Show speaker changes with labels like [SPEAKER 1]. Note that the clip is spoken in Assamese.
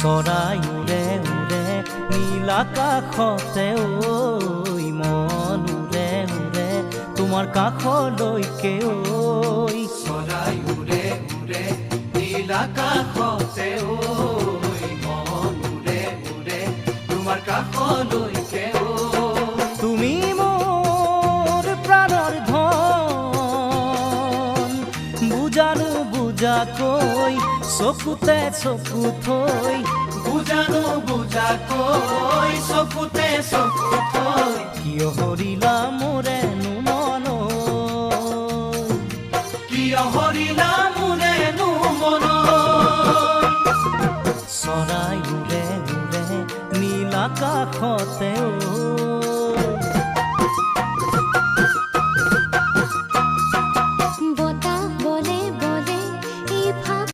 [SPEAKER 1] চৰাই উৰে উৰে নীল আকাশতে ঐ মন উৰে উৰে তোমাৰ কাষলৈকে ঐ
[SPEAKER 2] চৰাই উৰে উৰে নীল আকাশতে ঐ মন উৰে উৰে তোমাৰ কাষলৈকে ঐ
[SPEAKER 1] তুমি মোৰ প্ৰাণৰ ধন বুজানো বুজাকৈ চকুতে চকু থৈ
[SPEAKER 2] বুজানো বুজাকৈ চকুতে চকু থৈ
[SPEAKER 1] কিয় হৰিলা মোৰেনো মন
[SPEAKER 2] কিয় হৰিলা মোৰেনো মন
[SPEAKER 1] চৰাই উৰে উৰে নীল আকাশতে ঐ